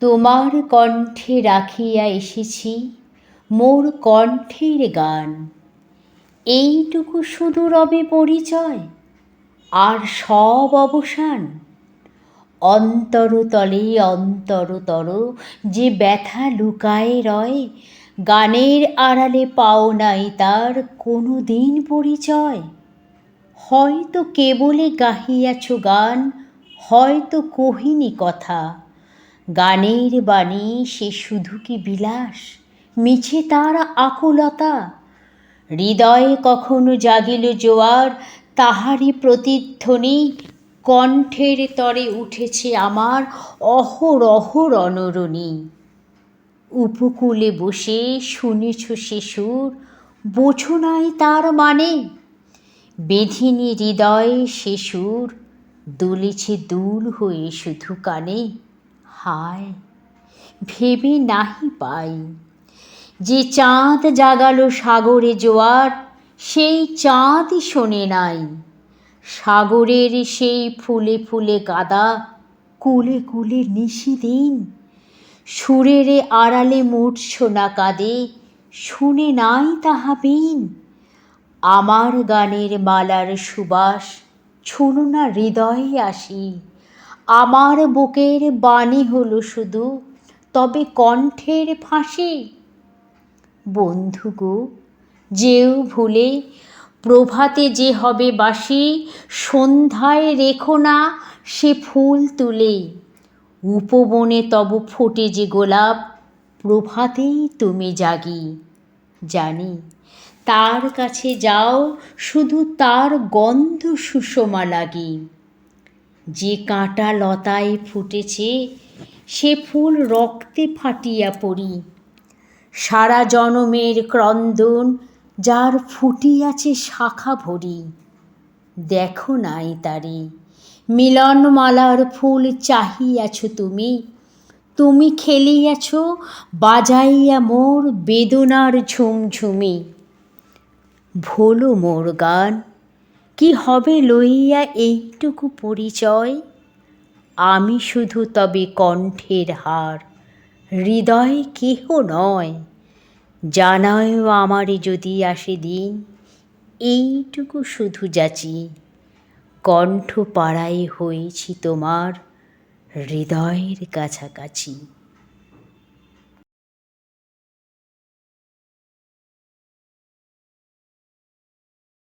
তোমার কণ্ঠে রাখিয়া এসেছি মোর কণ্ঠের গান। এইটুকু শুধু রবে পরিচয়, আর সব অবসান। অন্তরতলে অন্তরতর যে ব্যথা লুকায়ে রয়, গানের আড়ালে পাও নাই তার কোনো দিন পরিচয়। হয়তো কেবলে গাহিয়াছ গান, হয়তো কহিনি কথা। গানের বাণী সে শুধু কি বিলাস, মিছে তার আকুলতা। হৃদয়ে কখনো জাগিল জোয়ার, তাহারই প্রতিধ্বনি কণ্ঠের তরে উঠেছে আমার অহরহ রণরণী। উপকূলে বসে শুনেছ সে সুর, বোঝো নাই তার মানে। বেঁধিনি হৃদয়ে সে সুর, দুলেছে দুল হয়ে শুধু কানে। হায়, ভেবে নাহি পাই, যে চাঁদ জাগালো সাগরে জোয়ার, সেই চাঁদই শোনে নাই। সাগরের সেই ফুলে ফুলে কাদা, কূলে কূলে নিশিদিন। সুরের আড়ালে মূর্ছনা কাঁদে, শুনে নাই তাহা বিন। আমার গানের মালার সুবাস ছুঁলো না হৃদয়ে আসি। আমার বুকের বাণী হলো শুধু তবে কণ্ঠের ফাঁসি। বন্ধু গো, যেও ভুলে, প্রভাতে যে হবে বাসি, সন্ধ্যায় রেখো না সে ফুল তুলে। উপবনে তব ফোটে যে গোলাপ, প্রভাতেই তুমি জাগি। জানি তার কাছে যাও শুধু তার গন্ধ সুষমা লাগি। যে কাঁটা লতায় ফুটেছে সে ফুল রক্তে ফাটিয়া পড়ি। সারা জনমের ক্রন্দন যার ফুটিয়াছে শাখা ভরি। দেখো নাই তারে, মিলনমালার ফুল চাহিয়াছ তুমি। তুমি খেলিয়াছ বাজাইয়া মোর বেদনার ঝুমঝুমি। ভোলো মোর গান, কি হবে লইয়া এইটুকু পরিচয়। আমি শুধু তবে কণ্ঠের হার, হৃদয় কেহ নয়। জানায়ও আমারে যদি আসে দিন, এইটুকু শুধু যাচি। কণ্ঠ পাড়ায় হয়েছি তোমার হৃদয়ের কাছাকাছি।